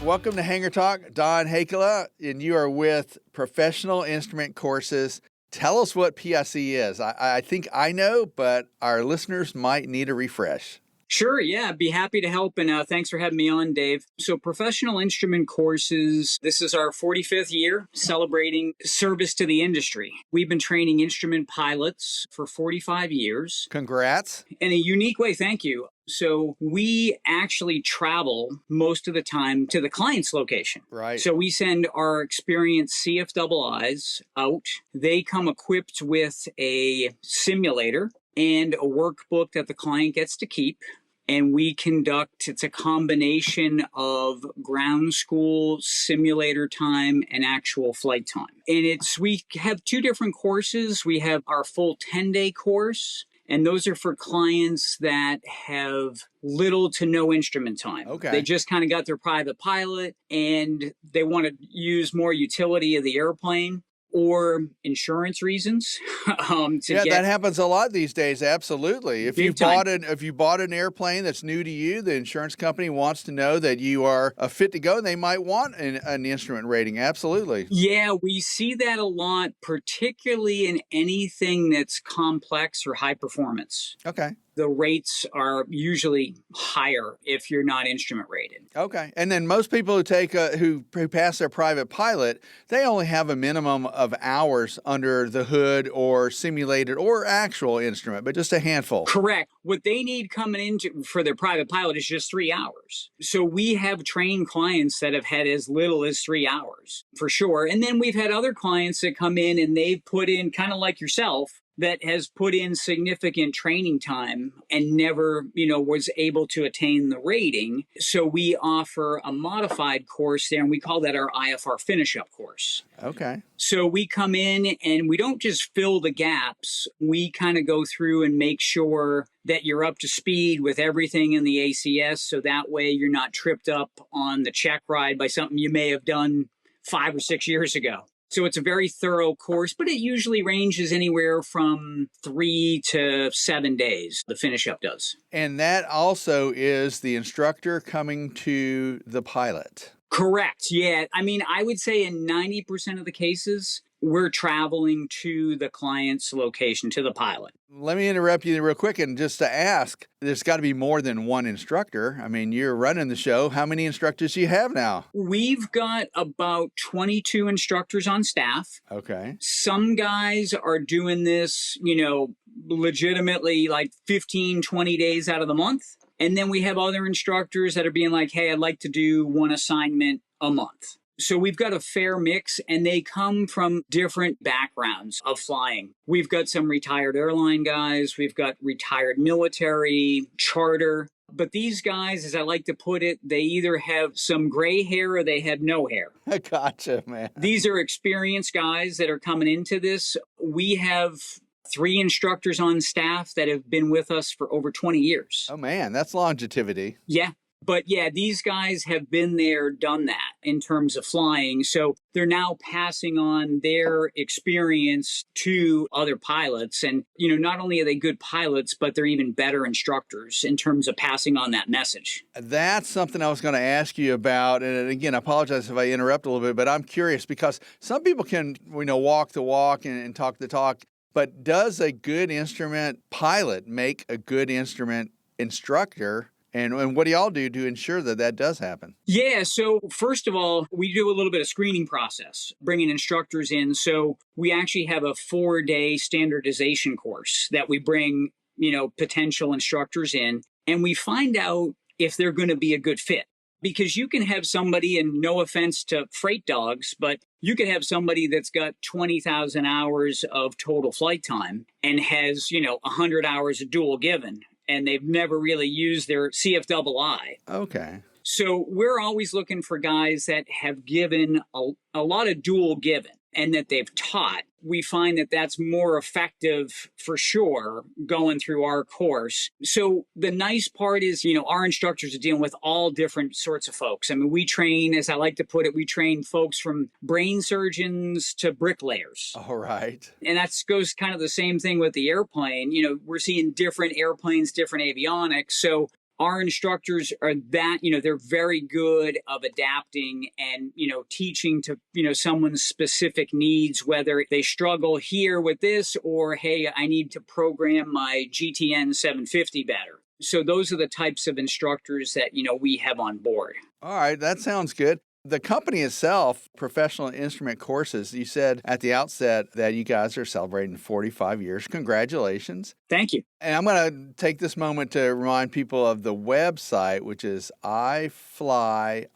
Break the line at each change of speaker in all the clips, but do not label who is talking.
Welcome to Hangar Talk. Don Hakela, and you are with Professional Instrument Courses. Tell us what PIC is. I think I know, but our listeners might need a refresh.
Sure, yeah, I'd be happy to help, and thanks for having me on, Dave. So Professional Instrument Courses, this is our 45th year celebrating service to the industry. We've been training instrument pilots for 45 years.
Congrats.
In a unique way, thank you. So we actually travel most of the time to the client's location.
Right.
So we send our experienced CFIIs out. They come equipped with a simulator and a workbook that the client gets to keep. And we conduct, it's a combination of ground school, simulator time, and actual flight time. And we have two different courses. We have our full 10-day course, and those are for clients that have little to no instrument time.
Okay.
They just kind of got their private pilot and they want to use more utility of the airplane or insurance reasons.
That happens a lot these days. Absolutely. If you bought an airplane that's new to you, the insurance company wants to know that you are fit to go. They might want an instrument rating. Absolutely.
Yeah, we see that a lot, particularly in anything that's complex or high performance.
Okay.
The rates are usually higher if you're not instrument rated.
Okay. And then most people who take who pass their private pilot, they only have a minimum of hours under the hood or simulated or actual instrument, but just a handful.
Correct. What they need coming into for their private pilot is just 3 hours. So we have trained clients that have had as little as 3 hours for sure. And then we've had other clients that come in and they've put in, kind of like yourself, that has put in significant training time and never, was able to attain the rating. So we offer a modified course there, and we call that our IFR finish-up course.
Okay.
So we come in and we don't just fill the gaps. We kind of go through and make sure that you're up to speed with everything in the ACS, so that way you're not tripped up on the check ride by something you may have done 5 or 6 years ago. So it's a very thorough course, but it usually ranges anywhere from 3 to 7 days, the finish up does.
And that also is the instructor coming to the pilot.
Correct. Yeah. I mean, I would say in 90% of the cases, we're traveling to the client's location, to the pilot.
Let me interrupt you real quick and just to ask, there's got to be more than one instructor. I mean, you're running the show. How many instructors do you have now?
We've got about 22 instructors on staff.
Okay.
Some guys are doing this, legitimately like 15, 20 days out of the month. And then we have other instructors that are being like, hey, I'd like to do one assignment a month. So we've got a fair mix, and they come from different backgrounds of flying. We've got some retired airline guys. We've got retired military, charter. But these guys, as I like to put it, they either have some gray hair or they have no hair.
Gotcha, man.
These are experienced guys that are coming into this. We have 3 instructors on staff that have been with us for over 20 years.
Oh, man, that's longevity.
Yeah. But yeah, these guys have been there, done that in terms of flying. So they're now passing on their experience to other pilots. And, not only are they good pilots, but they're even better instructors in terms of passing on that message.
That's something I was going to ask you about. And again, I apologize if I interrupt a little bit, but I'm curious because some people can, walk the walk and talk the talk. But does a good instrument pilot make a good instrument instructor? And what do y'all do to ensure that that does happen?
Yeah, so first of all, we do a little bit of screening process, bringing instructors in. So we actually have a 4-day standardization course that we bring, potential instructors in, and we find out if they're going to be a good fit. Because you can have somebody, and no offense to freight dogs, but you could have somebody that's got 20,000 hours of total flight time and has, 100 hours of dual given, and they've never really used their CFII.
Okay.
So we're always looking for guys that have given a lot of dual given and that they've taught. We find that that's more effective for sure going through our course. So the nice part is, our instructors are dealing with all different sorts of folks. I mean, we train, as I like to put it, we train folks from brain surgeons to bricklayers.
All right.
And that goes kind of the same thing with the airplane. We're seeing different airplanes, different avionics. So our instructors are that, they're very good of adapting and, teaching to, someone's specific needs, whether they struggle here with this or, hey, I need to program my GTN 750 better. So those are the types of instructors that, we have on board.
All right, that sounds good. The company itself, Professional Instrument Courses, you said at the outset that you guys are celebrating 45 years. Congratulations.
Thank you.
And I'm going to take this moment to remind people of the website, which is iflyifr.com.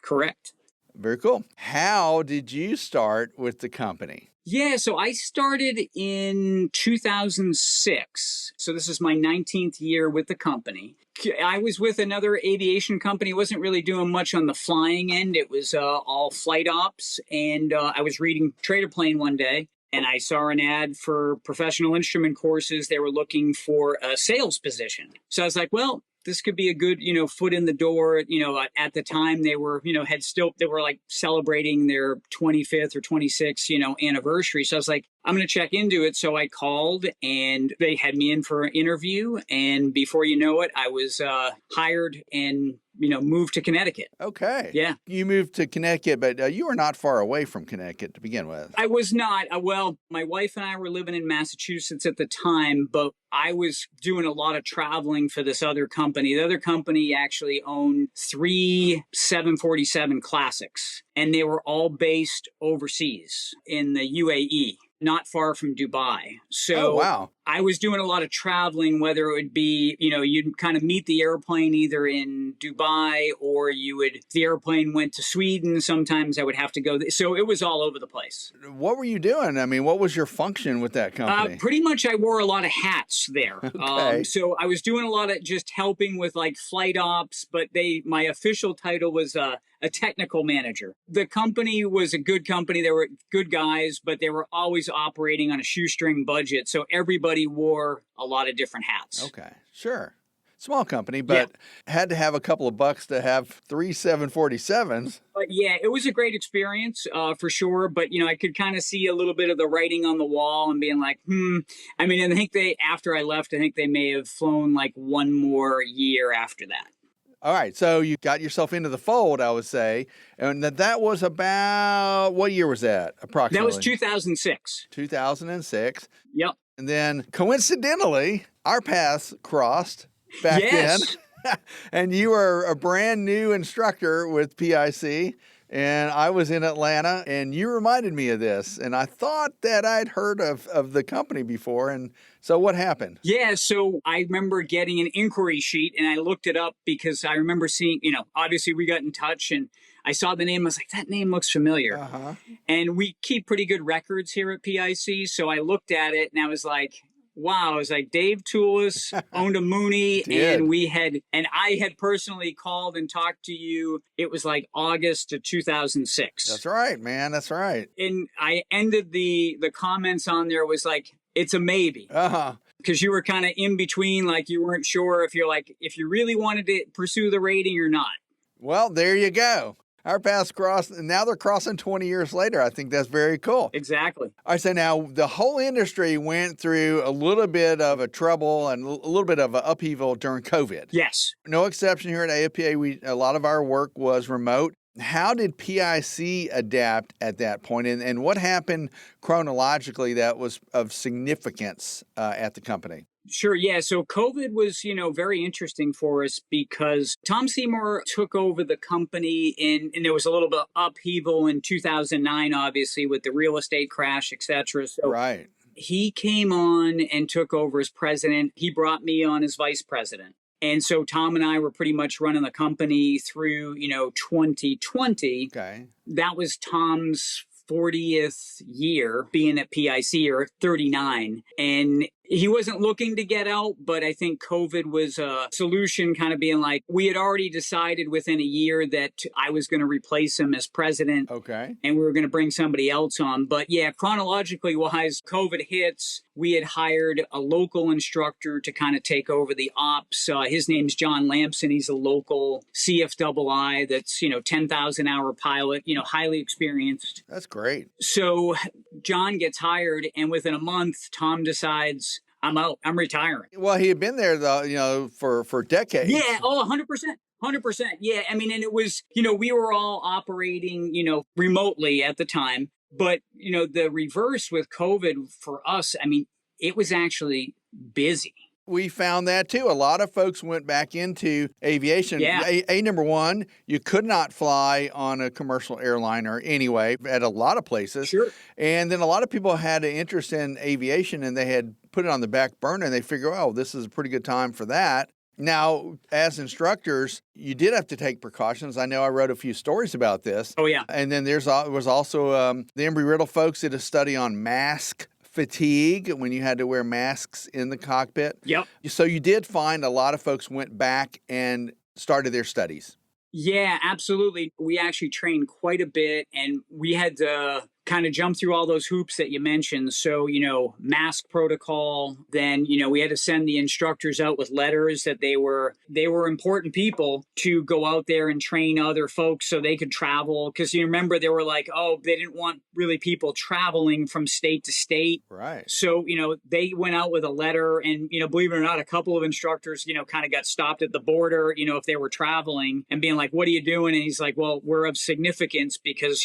Correct.
Very cool. How did you start with the company?
Yeah, so I started in 2006. So this is my 19th year with the company. I was with another aviation company. Wasn't really doing much on the flying end. It was all flight ops. And I was reading Trader Plane one day, and I saw an ad for Professional Instrument Courses. They were looking for a sales position. So I was like, well, this could be a good, foot in the door. At the time they were, they were like celebrating their 25th or 26th, anniversary. So I was like, I'm going to check into it. So I called and they had me in for an interview. And before you know it, I was hired and, moved to Connecticut.
Okay.
Yeah.
You moved to Connecticut, but you were not far away from Connecticut to begin with.
I was not. Well, my wife and I were living in Massachusetts at the time, but I was doing a lot of traveling for this other company. The other company actually owned 3 747 Classics, and they were all based overseas in the UAE, not far from Dubai. So
oh, wow.
I was doing a lot of traveling, whether it would be, you'd kind of meet the airplane either in Dubai or the airplane went to Sweden. Sometimes I would have to go. So it was all over the place.
What were you doing? I mean, what was your function with that company?
Pretty much I wore a lot of hats there.
Okay.
So I was doing a lot of just helping with like flight ops, but my official title was a technical manager. The company was a good company. They were good guys, but they were always operating on a shoestring budget. So everybody wore a lot of different hats.
Okay, sure. Small company, but had to have a couple of bucks to have 3 747s.
But yeah, it was a great experience for sure. But, I could kind of see a little bit of the writing on the wall and being like, I mean, I think after I left, I think they may have flown like one more year after that.
All right, so you got yourself into the fold, I would say, and that was about, what year was that, approximately?
That was 2006.
2006.
Yep.
And then, coincidentally, our paths crossed back then, and you were a brand new instructor with PIC, and I was in Atlanta, and you reminded me of this, and I thought that I'd heard of the company before, and so what happened?
Yeah, so I remember getting an inquiry sheet, and I looked it up because I remember seeing, obviously we got in touch, and I saw the name. I was like, that name looks familiar.
Uh-huh.
And we keep pretty good records here at PIC, so I looked at it, and I was like, wow. I was like, Dave Toulis owned a Mooney, and I had personally called and talked to you. It was like August of 2006.
That's right, man. That's right.
And I ended the comments on there was like, it's a maybe.
Uh-huh.
Because you were kind of in between, like you weren't sure if if you really wanted to pursue the rating or not.
Well, there you go. Our paths crossed, and now they're crossing 20 years later. I think that's very cool.
Exactly.
All right, so now the whole industry went through a little bit of a trouble and a little bit of an upheaval during COVID.
Yes.
No exception here at AOPA. A lot of our work was remote. How did PIC adapt at that point, and what happened chronologically that was of significance at the company?
Sure. Yeah. So COVID was, very interesting for us because Tom Seymour took over the company and there was a little bit of upheaval in 2009, obviously, with the real estate crash, et cetera. So
right.
He came on and took over as president. He brought me on as vice president. And so Tom and I were pretty much running the company through, 2020.
Okay.
That was Tom's 40th year being at PIC, or 39. And he wasn't looking to get out, but I think COVID was a solution, kind of being like, we had already decided within a year that I was going to replace him as president.
Okay.
And we were going to bring somebody else on. But yeah, chronologically wise, COVID hits. We had hired a local instructor to kind of take over the ops. His name's John Lampson. He's a local CFII that's, 10,000 hour pilot, highly experienced.
That's great.
So John gets hired, and within a month, Tom decides, I'm out. I'm retiring.
Well, he had been there though, for decades.
Yeah. Oh, 100%. 100%. Yeah. I mean, and it was, we were all operating, remotely at the time. But, the reverse with COVID for us, I mean, it was actually busy.
We found that too. A lot of folks went back into aviation.
Yeah.
Number one, you could not fly on a commercial airliner anyway at a lot of places.
Sure.
And then a lot of people had an interest in aviation and they had put it on the back burner and they figure, oh, this is a pretty good time for that. Now, as instructors, you did have to take precautions. I know I wrote a few stories about this.
Oh, yeah.
And then there was also the Embry-Riddle folks did a study on mask fatigue when you had to wear masks in the cockpit.
Yep.
So you did find a lot of folks went back and started their studies.
Yeah, absolutely. We actually trained quite a bit, and we had to kind of jump through all those hoops that you mentioned. So, mask protocol, then, we had to send the instructors out with letters that they were important people to go out there and train other folks so they could travel. Because you remember they were like, oh, they didn't want really people traveling from state to state.
Right.
So, they went out with a letter and, believe it or not, a couple of instructors, kind of got stopped at the border, if they were traveling and being like, what are you doing? And he's like, well, we're of significance because,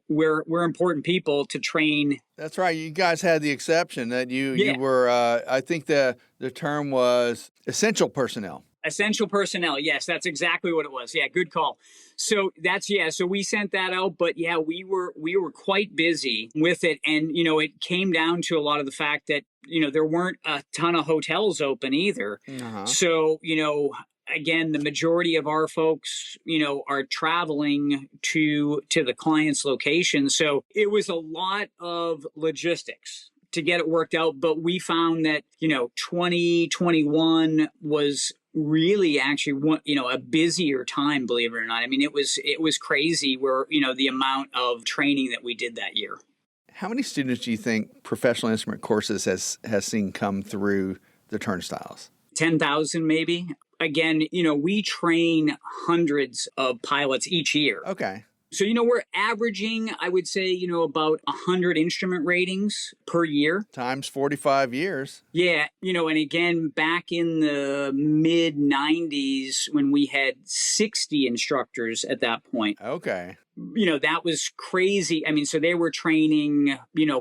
we're important people to train.
That's right. You guys had the exception that you were, I think the term was essential personnel.
Essential personnel. Yes, that's exactly what it was. Yeah, good call. So so we sent that out, but we were quite busy with it. And, it came down to a lot of the fact that, there weren't a ton of hotels open either.
Uh-huh.
So, again, the majority of our folks, are traveling to the client's location. So it was a lot of logistics to get it worked out. But we found that, 2021 was really actually a busier time, believe it or not. I mean, it was crazy where, the amount of training that we did that year.
How many students do you think professional instrument courses has seen come through the turnstiles?
10,000 maybe. Again, we train hundreds of pilots each year.
Okay.
So, we're averaging, I would say, about 100 instrument ratings per year.
Times 45 years.
Yeah. And again, back in the mid 90s when we had 60 instructors at that point.
Okay.
That was crazy. I mean, so they were training,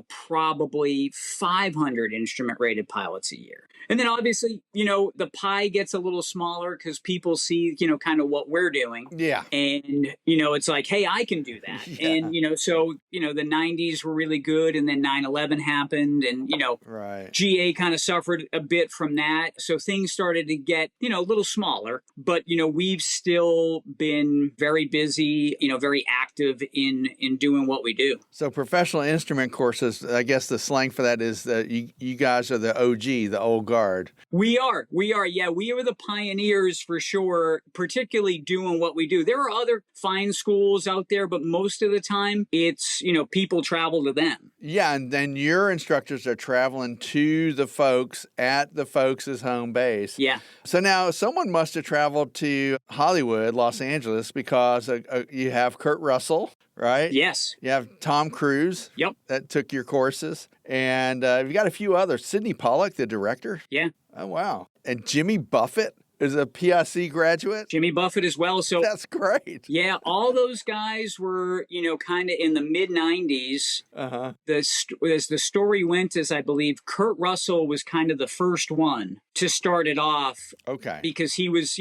probably 500 instrument rated pilots a year. And then obviously, the pie gets a little smaller because people see, kind of what we're doing.
Yeah.
And, it's like, hey, I can do that.
Yeah.
And, so, the 90s were really good. And then 9/11 happened. And,
right.
GA kind of suffered a bit from that. So things started to get, a little smaller. But, we've still been very busy, very active in doing what we do.
So professional instrument courses, I guess the slang for that is that you guys are the OG, the old guard.
We are. Yeah, we are the pioneers for sure, particularly doing what we do. There are other fine schools out there, but most of the time it's, people travel to them.
Yeah, and then your instructors are traveling to the folks at the folks' home base.
Yeah.
So now someone must have traveled to Hollywood, Los Angeles, because you have Kurt Russell, right?
Yes.
You have Tom Cruise.
Yep.
That took your courses. And you've got a few others. Sidney Pollack, the director.
Yeah.
Oh, wow. And Jimmy Buffett is a PIC graduate.
Jimmy Buffett as well. So
that's great.
Yeah, all those guys were, kind of in the mid 90s.
Uh-huh.
As the story went, as I believe, Kurt Russell was kind of the first one to start it off.
Okay.
Because he was,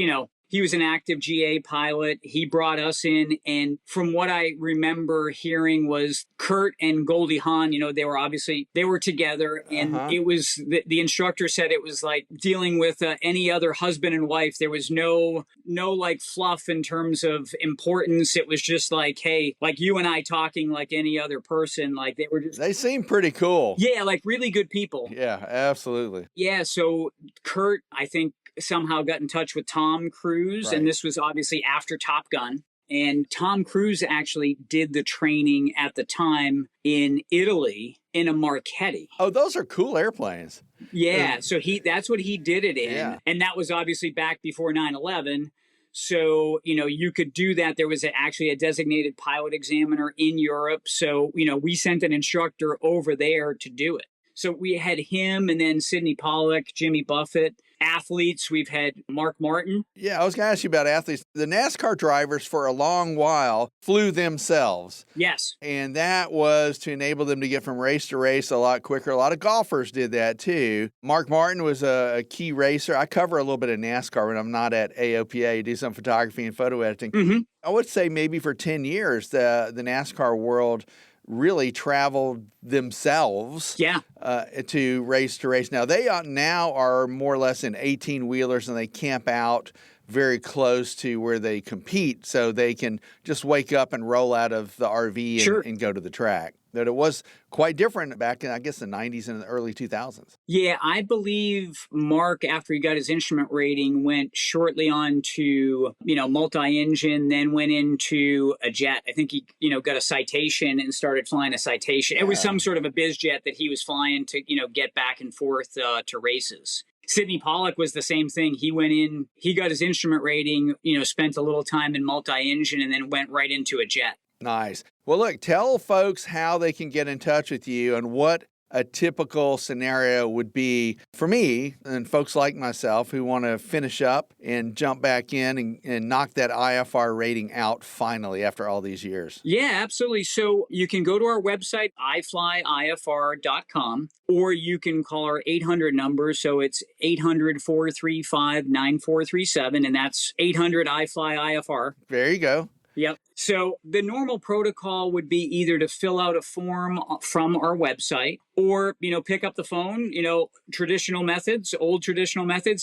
he was an active GA pilot. He brought us in. And from what I remember hearing was Kurt and Goldie Hawn, they were together. And
Uh-huh.
it was, the instructor said it was like dealing with any other husband and wife. There was no like fluff in terms of importance. It was just like, hey, like you and I talking like any other person. Like
they seem pretty cool.
Yeah, like really good people.
Yeah, absolutely.
Yeah. So Kurt, I think, somehow got in touch with Tom Cruise,
right.
And this was obviously after Top Gun. And Tom Cruise actually did the training at the time in Italy in a Marchetti.
Oh, those are cool airplanes.
Yeah, so that's what he did it in.
Yeah.
And that was obviously back before 9/11. So, you could do that. There was actually a designated pilot examiner in Europe. So, we sent an instructor over there to do it. So we had him, and then Sidney Pollack, Jimmy Buffett. Athletes, we've had Mark Martin.
Yeah, I was going to ask you about athletes. The NASCAR drivers for a long while flew themselves.
Yes.
And that was to enable them to get from race to race a lot quicker. A lot of golfers did that too. Mark Martin was a key racer. I cover a little bit of NASCAR when I'm not at AOPA, do some photography and photo editing.
Mm-hmm.
I would say maybe for 10 years, the NASCAR world really traveled themselves to race. Now, they now are more or less in 18-wheelers, and they camp out very close to where they compete, so they can just wake up and roll out of the RV and go to the track. That it was quite different back in, I guess, the 90s and the early 2000s.
Yeah, I believe Mark, after he got his instrument rating, went shortly on to, multi-engine, then went into a jet. I think he, got a Citation and started flying a Citation. Yeah. It was some sort of a biz jet that he was flying to, get back and forth to races. Sidney Pollack was the same thing. He went in, he got his instrument rating, spent a little time in multi-engine, and then went right into a jet.
Nice. Well, look, tell folks how they can get in touch with you and what a typical scenario would be for me and folks like myself who want to finish up and jump back in and knock that IFR rating out finally after all these years.
Yeah, absolutely. So you can go to our website, iflyifr.com, or you can call our 800 number. So it's 800-435-9437, and that's 800-IFLY-IFR.
There you go.
Yep. So the normal protocol would be either to fill out a form from our website or, pick up the phone, old traditional methods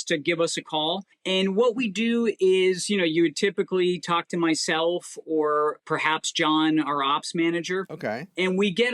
to give us a call. And what we do is, you would typically talk to myself or perhaps John, our ops manager.
Okay.
And we get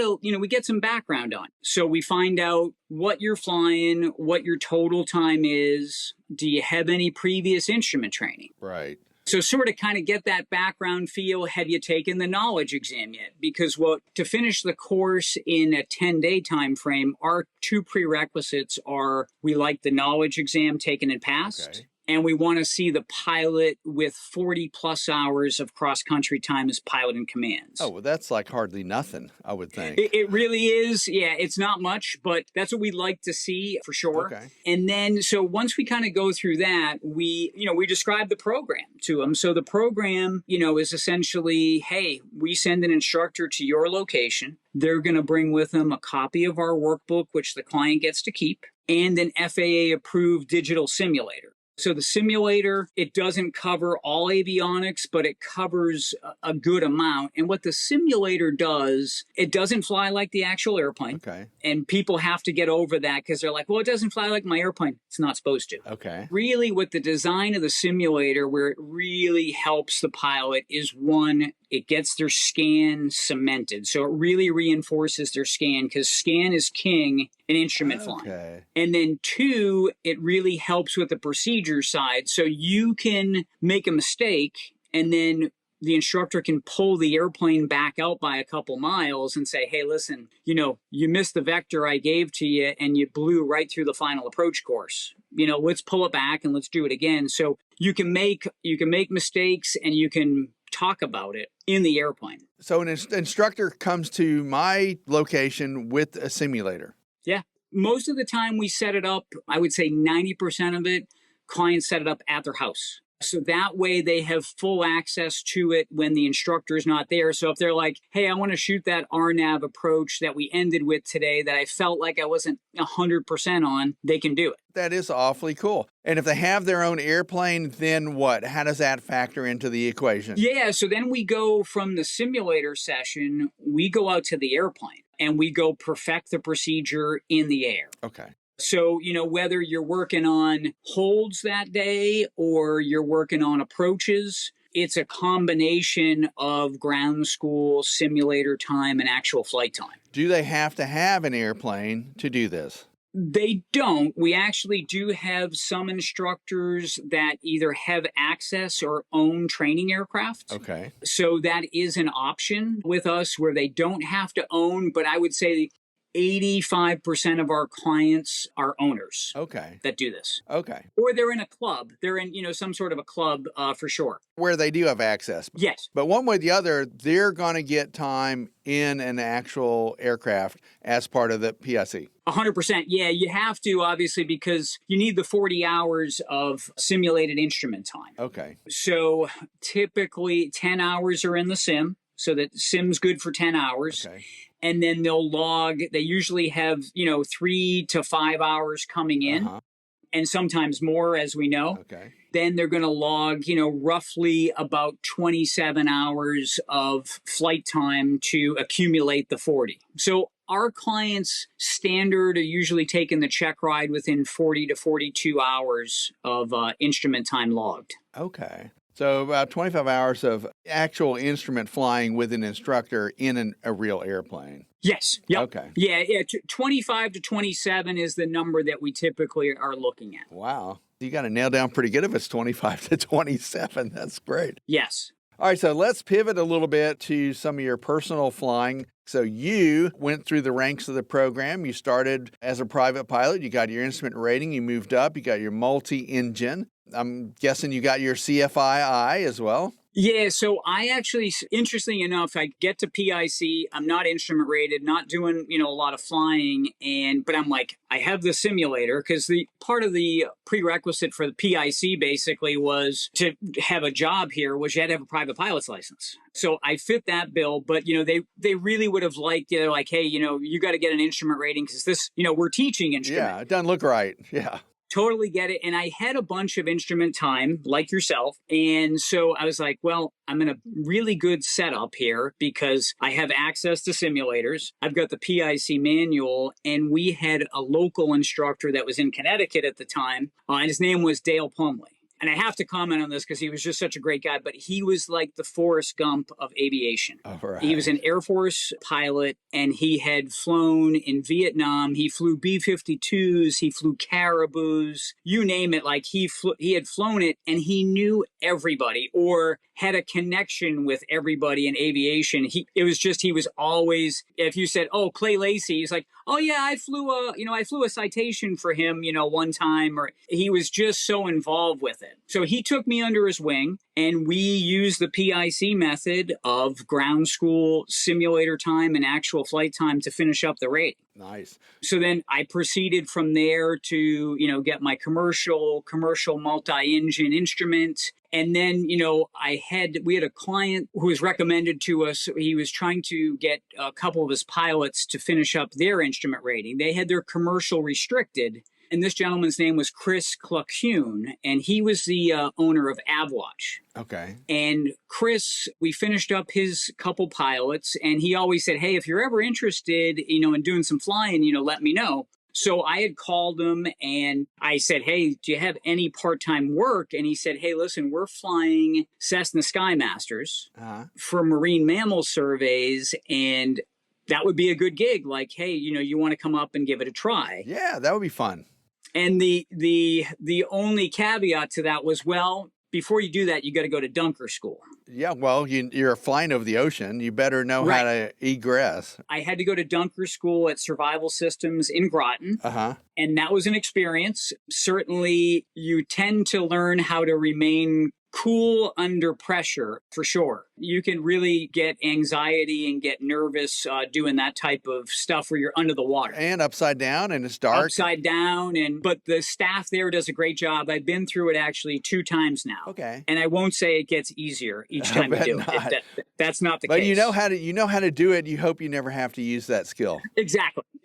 some background on. So we find out what you're flying, what your total time is. Do you have any previous instrument training?
Right.
So sort of kind of get that background feel. Have you taken the knowledge exam yet? Because to finish the course in a 10-day time frame, our two prerequisites are we like the knowledge exam taken and passed. Okay. And we want to see the pilot with 40 plus hours of cross-country time as pilot and commands.
Oh, well, that's like hardly nothing, I would think.
It really is. Yeah, it's not much, but that's what we'd like to see for sure.
Okay.
And then, so once we kind of go through that, we describe the program to them. So the program, is essentially, hey, we send an instructor to your location. They're going to bring with them a copy of our workbook, which the client gets to keep, and an FAA-approved digital simulator. So the simulator, it doesn't cover all avionics, but it covers a good amount. And what the simulator does, it doesn't fly like the actual airplane.
Okay.
And people have to get over that because they're like, well, it doesn't fly like my airplane. It's not supposed to.
Okay.
Really, with the design of the simulator, where it really helps the pilot is, one, it gets their scan cemented. So it really reinforces their scan because scan is king in instrument flying. And then two, it really helps with the procedure side. So you can make a mistake and then the instructor can pull the airplane back out by a couple miles and say, hey, listen, you missed the vector I gave to you and you blew right through the final approach course. Let's pull it back and let's do it again. So you can make mistakes and you can talk about it in the airplane.
So an instructor comes to my location with a simulator.
Yeah. Most of the time we set it up, I would say 90% of it, clients set it up at their house. So that way they have full access to it when the instructor is not there. So if they're like, hey, I want to shoot that RNAV approach that we ended with today that I felt like I wasn't 100% on, they can do it.
That is awfully cool. And if they have their own airplane, then what? How does that factor into the equation?
Yeah, so then we go from the simulator session, we go out to the airplane and we go perfect the procedure in the air.
Okay.
So, whether you're working on holds that day or you're working on approaches, it's a combination of ground school, simulator time, and actual flight time.
Do they have to have an airplane to do this?
They don't. We actually do have some instructors that either have access or own training aircraft.
Okay.
So that is an option with us where they don't have to own, but I would say 85% of our clients are owners
Okay.
that do this.
Okay.
Or they're in a club. They're in, some sort of a club for sure.
Where they do have access.
Yes.
But one way or the other, they're going to get time in an actual aircraft as part of the PIC.
100%. Yeah, you have to, obviously, because you need the 40 hours of simulated instrument time.
Okay.
So typically 10 hours are in the sim. So that sim's good for 10 hours.
Okay.
And then they'll log, they usually have, 3 to 5 hours coming in. And sometimes more, as we know.
Okay.
Then they're going to log, roughly about 27 hours of flight time to accumulate the 40. So our clients standard are usually taking the check ride within 40 to 42 hours of instrument time logged.
Okay. So about 25 hours of actual instrument flying with an instructor in a real airplane.
Yes. Yep.
Okay.
Yeah. 25 to 27 is the number that we typically are looking at.
Wow. You got to nail down pretty good if it's 25 to 27. That's great.
Yes.
All right. So let's pivot a little bit to some of your personal flying. So you went through the ranks of the program. You started as a private pilot. You got your instrument rating. You moved up. You got your multi-engine. I'm guessing you got your CFII as well.
Yeah, so I actually, interestingly enough, I get to PIC. I'm not instrument rated, not doing, a lot of flying, but I'm like, I have the simulator because the part of the prerequisite for the PIC basically was to have a job here was you had to have a private pilot's license. So I fit that bill, but they really would have liked, like, hey, you got to get an instrument rating because this, we're teaching instrument.
Yeah, it doesn't look right. Yeah.
Totally get it. And I had a bunch of instrument time like yourself. And so I was like, well, I'm in a really good setup here because I have access to simulators. I've got the PIC manual, and we had a local instructor that was in Connecticut at the time. And his name was Dale Plumley. And I have to comment on this because he was just such a great guy, but he was like the Forrest Gump of aviation.
All right.
He was an Air Force pilot, and he had flown in Vietnam. He flew B-52s, he flew Caribous, you name it. Like he had flown it, and he knew everybody or had a connection with everybody in aviation. He was always, if you said, oh, Clay Lacey, he's like, oh yeah, I flew a citation for him, one time, or he was just so involved with it. So he took me under his wing, and we used the PIC method of ground school, simulator time, and actual flight time to finish up the rating.
Nice.
So then I proceeded from there to, get my commercial multi-engine instrument. And then, we had a client who was recommended to us. He was trying to get a couple of his pilots to finish up their instrument rating. They had their commercial restricted. And this gentleman's name was Chris Clucune, and he was the owner of Avwatch.
Okay.
And Chris, we finished up his couple pilots, and he always said, hey, if you're ever interested, in doing some flying, let me know. So I had called him and I said, hey, do you have any part-time work? And he said, hey, listen, we're flying Cessna Skymasters for marine mammal surveys, and that would be a good gig. Like, hey, you want to come up and give it a try.
Yeah, that would be fun.
And the only caveat to that was, well, before you do that, you got to go to Dunker school.
Yeah, well, you're flying over the ocean. You better know how to egress.
I had to go to Dunker school at Survival Systems in Groton. And that was an experience. Certainly, you tend to learn how to remain cool under pressure, for sure. You can really get anxiety and get nervous doing that type of stuff where you're under the water.
And upside down, and it's dark.
Upside down, but the staff there does a great job. I've been through it actually 2 times now. Okay. And I won't say it gets easier each time you do it. That's not the case.
But you know how to do it. You hope you never have to use that skill.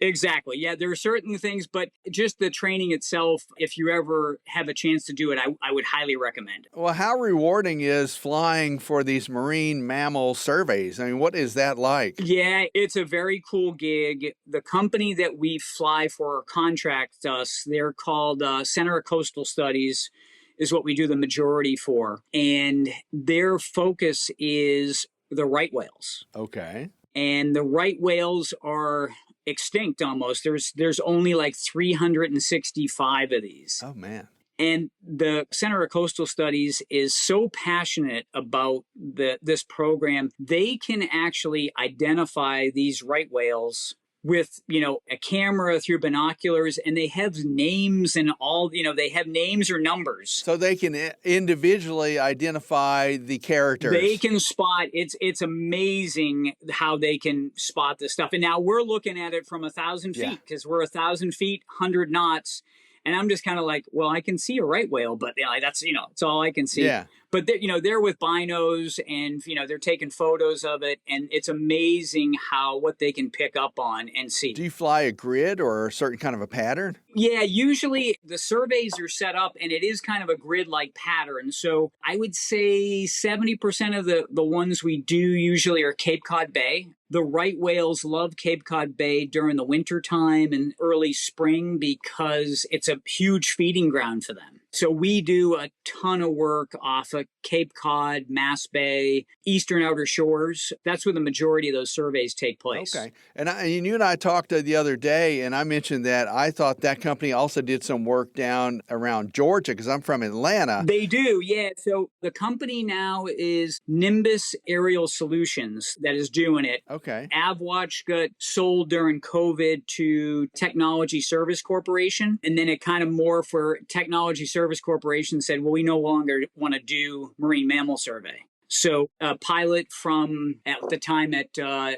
Exactly. Yeah, there are certain things, but just the training itself, if you ever have a chance to do it, I would highly recommend it.
Well, how rewarding is flying for these marine mammal surveys? I mean, what is that like?
Yeah, it's a very cool gig. The company that we fly for or contract us, they're called Center of Coastal Studies, is what we do the majority for. And their focus is the right whales.
Okay.
And the right whales are extinct almost. There's only like 365 of these.
Oh, man.
And the Center of Coastal Studies is so passionate about this program, they can actually identify these right whales with, a camera through binoculars, and they have names and all, they have names or numbers.
So they can individually identify the characters.
They can spot, it's amazing how they can spot this stuff. And now we're looking at it from 1,000 feet, because we're 1,000 feet, 100 knots. And I'm just kind of like, well, I can see a right whale, but that's, it's all I can see.
Yeah.
But they're with binos, and they're taking photos of it, and it's amazing what they can pick up on and see.
Do you fly a grid or a certain kind of a pattern?
Yeah, usually the surveys are set up, and it is kind of a grid-like pattern. So I would say 70% of the ones we do usually are Cape Cod Bay. The right whales love Cape Cod Bay during the winter time and early spring because it's a huge feeding ground for them. So we do a ton of work off of Cape Cod, Mass Bay, Eastern Outer Shores. That's where the majority of those surveys take place.
Okay. And you and I talked the other day, and I mentioned that I thought that company also did some work down around Georgia, because I'm from Atlanta.
They do, yeah. So the company now is Nimbus Aerial Solutions that is doing it.
Okay.
AvWatch got sold during COVID to Technology Service Corporation, and then it kind of morphed where Technology Service Corporation said, well, we no longer want to do marine mammal survey. So a pilot from, at the time at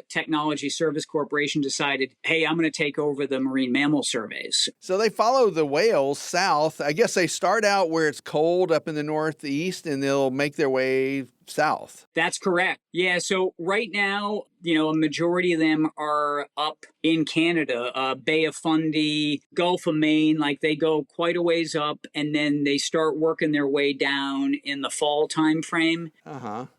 Technology Service Corporation, decided, hey, I'm going to take over the marine mammal surveys.
So they follow the whales south. I guess they start out where it's cold up in the northeast, and they'll make their way south.
That's correct. Yeah. So right now, a majority of them are up in Canada, Bay of Fundy, Gulf of Maine. Like, they go quite a ways up, and then they start working their way down in the fall time frame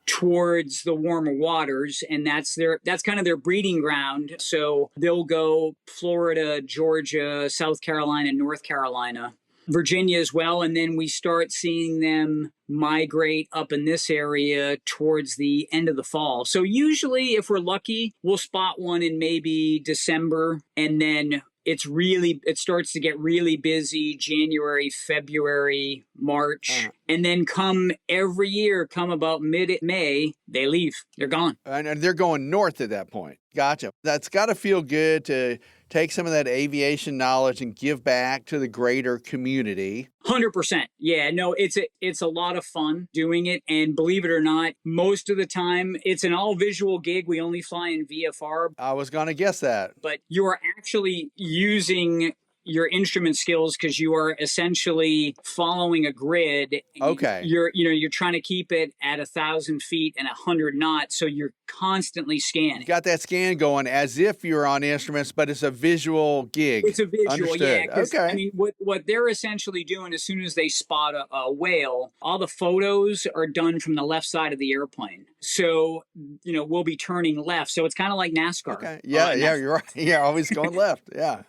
towards the warmer waters, and that's kind of their breeding ground. So they'll go Florida, Georgia, South Carolina, North Carolina, Virginia as well. And then we start seeing them migrate up in this area towards the end of the fall. So usually, if we're lucky, we'll spot one in maybe December, and then it starts to get really busy January, February, March, and then come about mid-May, they leave. They're gone.
And they're going north at that point. Gotcha. That's got to feel good to take some of that aviation knowledge and give back to the greater community.
100%. Yeah, no, it's a lot of fun doing it. And believe it or not, most of the time, it's an all-visual gig. We only fly in VFR.
I was going to guess that.
But you are actually using your instrument skills, because you are essentially following a grid.
Okay.
You're trying to keep it at 1,000 feet and 100 knots, so you're constantly scanning.
You got that scan going as if you're on instruments, but it's a visual gig.
It's a visual,
Understood.
yeah.
Okay.
I mean, what they're essentially doing, as soon as they spot a whale, all the photos are done from the left side of the airplane. So, we'll be turning left. So it's kind of like NASCAR.
Okay. Yeah, you're right. You're always going left. Yeah.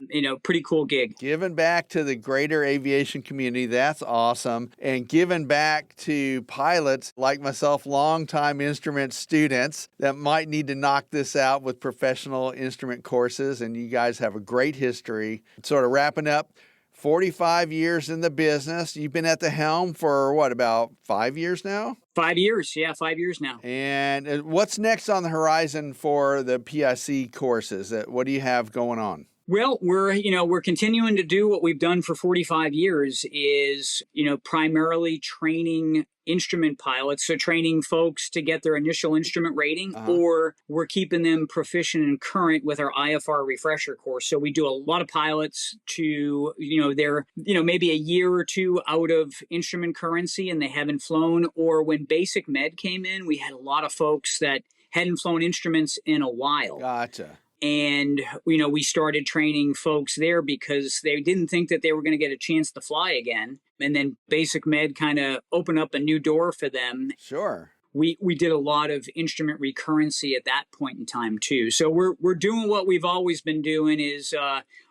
Pretty cool gig.
Giving back to the greater aviation community, that's awesome. And giving back to pilots like myself, longtime instrument students that might need to knock this out with professional instrument courses. And you guys have a great history. Sort of wrapping up, 45 years in the business. You've been at the helm for about 5 years now?
5 years. Yeah, 5 years now.
And what's next on the horizon for the PIC courses? What do you have going on?
Well, we're continuing to do what we've done for 45 years is, primarily training instrument pilots. So training folks to get their initial instrument rating, or we're keeping them proficient and current with our IFR refresher course. So we do a lot of pilots to, they're, maybe a year or two out of instrument currency and they haven't flown. Or when basic med came in, we had a lot of folks that hadn't flown instruments in a while.
Gotcha.
And, we started training folks there because they didn't think that they were going to get a chance to fly again. And then basic med kind of opened up a new door for them.
Sure.
We did a lot of instrument recurrency at that point in time, too. So we're doing what we've always been doing is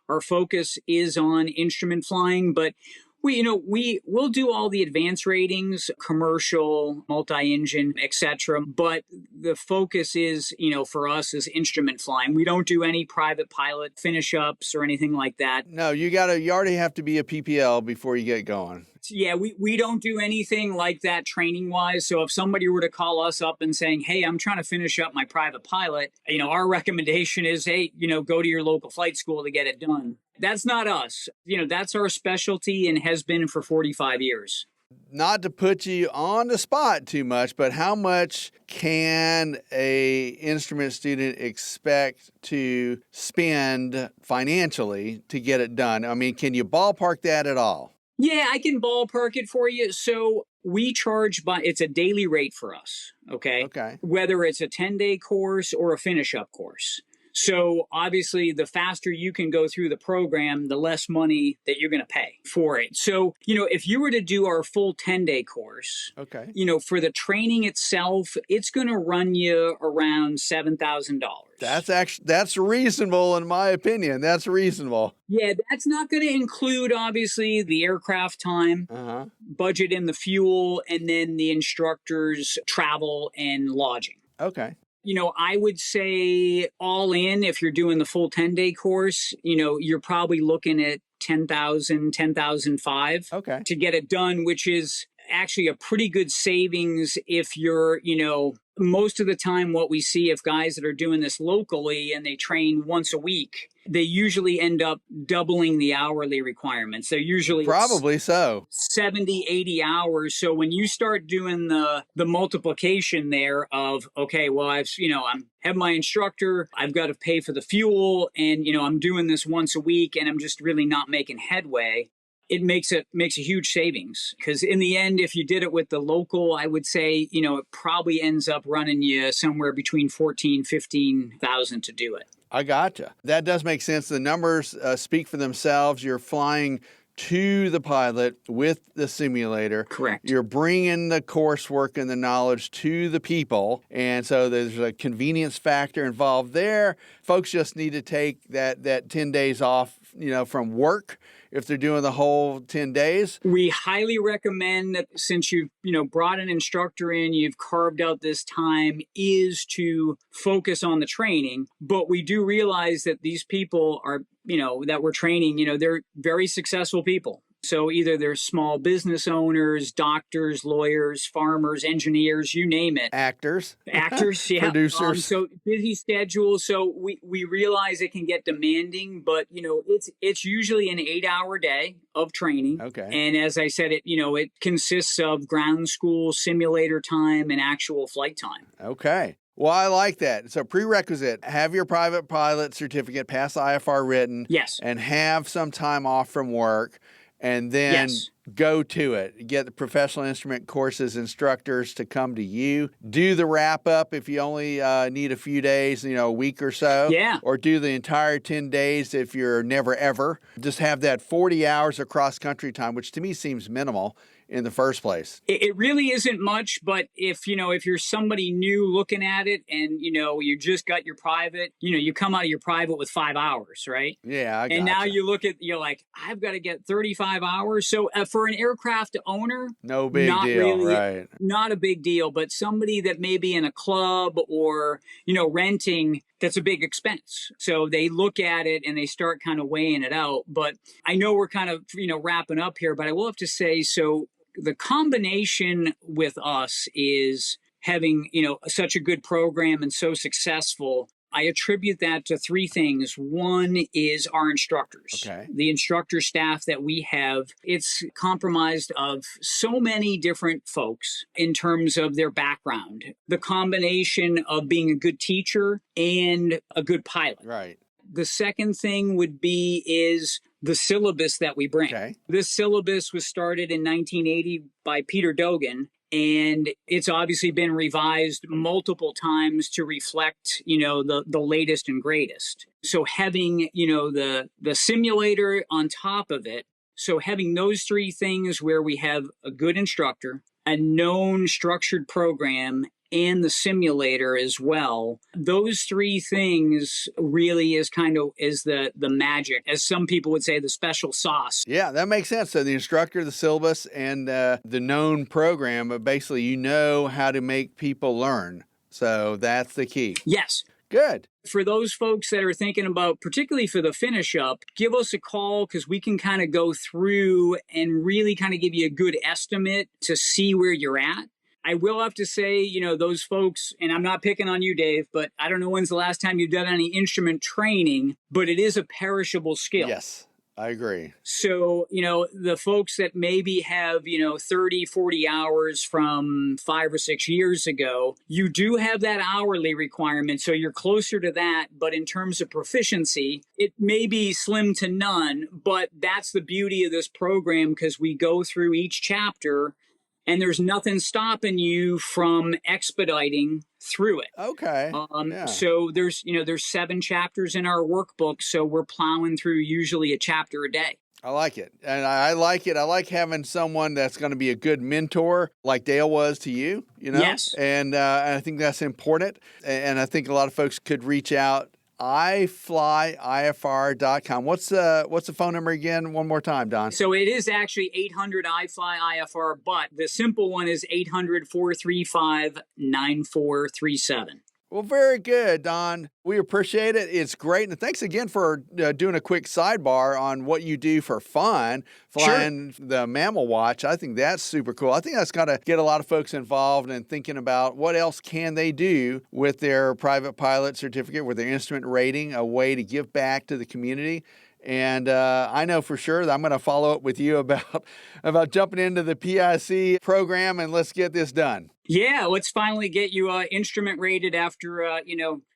our focus is on instrument flying, but We'll do all the advanced ratings, commercial, multi-engine, etc. But the focus is, for us is instrument flying. We don't do any private pilot finish ups or anything like that.
No, you already have to be a PPL before you get going.
Yeah, we don't do anything like that training wise. So if somebody were to call us up and saying, hey, I'm trying to finish up my private pilot, our recommendation is, hey, go to your local flight school to get it done. That's not us. That's our specialty and has been for 45 years.
Not to put you on the spot too much, but how much can a instrument student expect to spend financially to get it done? I mean, can you ballpark that at all?
Yeah, I can ballpark it for you. So we charge it's a daily rate for us. Okay. Whether it's a 10-day course or a finish up course. So obviously, the faster you can go through the program, the less money that you're going to pay for it. So, if you were to do our full 10-day course, for the training itself, it's going to run you around $7,000.
That's reasonable in my opinion. That's reasonable.
Yeah, that's not going to include obviously the aircraft time, budget in the fuel, and then the instructor's travel and lodging.
Okay.
I would say all in, if you're doing the full 10-day course, you're probably looking at $10,000, $10,500 to get it done, which is actually a pretty good savings if you're, most of the time what we see if guys that are doing this locally and they train once a week, they usually end up doubling the hourly requirements. They're usually
probably so
70, 80 hours. So when you start doing the multiplication there of, okay, well, I have my instructor, I've got to pay for the fuel, and, I'm doing this once a week and I'm just really not making headway. It makes a huge savings, because in the end, if you did it with the local, I would say, it probably ends up running you somewhere between $14,000, $15,000 to do it.
I gotcha. That does make sense. The numbers speak for themselves. You're flying to the pilot with the simulator.
Correct.
You're bringing the coursework and the knowledge to the people. And so there's a convenience factor involved there. Folks just need to take that 10 days off, from work if they're doing the whole 10 days.
We highly recommend that, since you've, brought an instructor in, you've carved out this time, is to focus on the training. But we do realize that these people are, that we're training, they're very successful people. So either they're small business owners, doctors, lawyers, farmers, engineers, you name it.
Actors,
yeah.
Producers.
So busy schedules. So we realize it can get demanding, but it's usually an 8-hour day of training.
Okay.
And as I said, it consists of ground school, simulator time, and actual flight time.
Okay. Well, I like that. So prerequisite, have your private pilot certificate, pass IFR written.
Yes.
And have some time off from work. And then go to it. Get the professional instrument courses instructors to come to you. Do the wrap up if you only need a few days, a week or so.
Yeah.
Or do the entire 10 days if you're never ever. Just have that 40 hours of cross country time, which to me seems minimal in the first place.
It really isn't much, but if you're somebody new looking at it and, you just got your private, you come out of your private with 5 hours, right?
Yeah, I got
And now you're like, I've got to get 35 hours. So for an aircraft owner,
no big deal, right?
Not a big deal, but somebody that may be in a club or, renting, that's a big expense. So they look at it and they start kind of weighing it out. But I know we're kind of, wrapping up here, but I will have to say, so the combination with us is having, such a good program and so successful. I attribute that to three things. One is our instructors.
Okay.
The instructor staff that we have, it's comprised of so many different folks in terms of their background. The combination of being a good teacher and a good pilot.
Right.
The second thing is the syllabus that we bring.
Okay.
This syllabus was started in 1980 by Peter Dogan, and it's obviously been revised multiple times to reflect, the latest and greatest. So having, the simulator on top of it, so having those three things where we have a good instructor, a known structured program, and the simulator as well. Those three things really is the magic, as some people would say, the special sauce.
Yeah, that makes sense. So the instructor, the syllabus, and the known program, but basically you know how to make people learn. So that's the key.
Yes.
Good.
For those folks that are thinking about, particularly for the finish up, give us a call because we can kind of go through and really kind of give you a good estimate to see where you're at. I will have to say, those folks, and I'm not picking on you, Dave, but I don't know when's the last time you've done any instrument training, but it is a perishable skill.
Yes, I agree.
So, the folks that maybe have, 30, 40 hours from 5 or 6 years ago, you do have that hourly requirement. So you're closer to that. But in terms of proficiency, it may be slim to none. But that's the beauty of this program because we go through each chapter and there's nothing stopping you from expediting through it.
Okay.
So there's 7 chapters in our workbook. So we're plowing through usually a chapter a day.
I like it. And I like it. I like having someone that's going to be a good mentor like Dale was to you,
Yes.
And I think that's important. And I think a lot of folks could reach out. iflyifr.com. What's the phone number again? One more time, Don.
So it is actually 800 ifly-ifr, but the simple one is 800-435-9437.
Well, very good, Don. We appreciate it. It's great. And thanks again for doing a quick sidebar on what you do for fun, flying the Mammal Watch. I think that's super cool. I think that's got to get a lot of folks involved and thinking about what else can they do with their private pilot certificate, with their instrument rating, a way to give back to the community. And I know for sure that I'm going to follow up with you about jumping into the PIC program and let's get this done.
Yeah, let's finally get you instrument rated after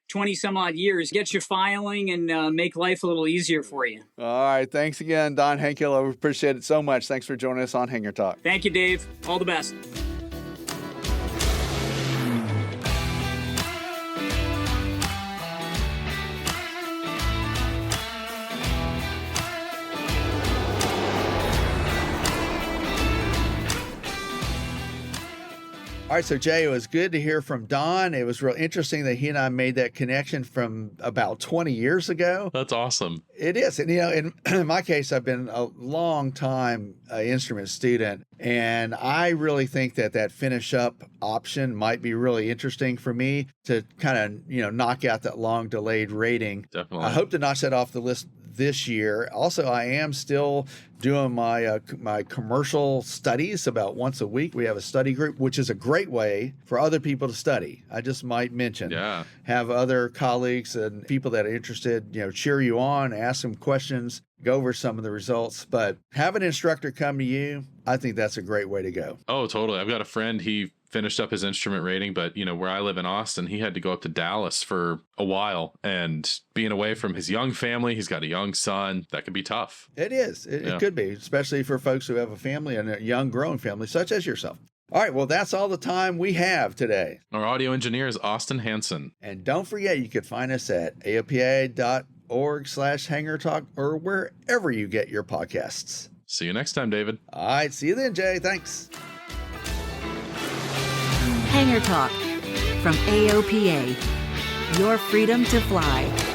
20 some odd years. Get you filing and make life a little easier for you.
All right, thanks again, Don Henkel. I appreciate it so much. Thanks for joining us on Hangar Talk.
Thank you, Dave. All the best.
All right, so Jay, it was good to hear from Don. It was real interesting that he and I made that connection from about 20 years ago.
That's awesome.
It is. And, in my case, I've been a long time instrument student, and I really think that finish up option might be really interesting for me to kind of, knock out that long delayed rating.
Definitely.
I hope to knock that off the list this year. Also, I am still doing my commercial studies about once a week. We have a study group, which is a great way for other people to study. I just might mention, have other colleagues and people that are interested, cheer you on, ask them questions, go over some of the results. But have an instructor come to you, I think that's a great way to go.
Oh, totally. I've got a friend, he finished up his instrument rating, but where I live in Austin, he had to go up to Dallas for a while, and being away from his young family, he's got a young son, that could be tough.
It is. It could be, especially for folks who have a family and a young growing family, such as yourself. All right, well, that's all the time we have today.
Our audio engineer is Austin Hansen.
And don't forget, you can find us at aopa.org/Hangar Talk or wherever you get your podcasts.
See you next time, David.
All right, see you then, Jay. Thanks.
Hangar Talk from AOPA, your freedom to fly.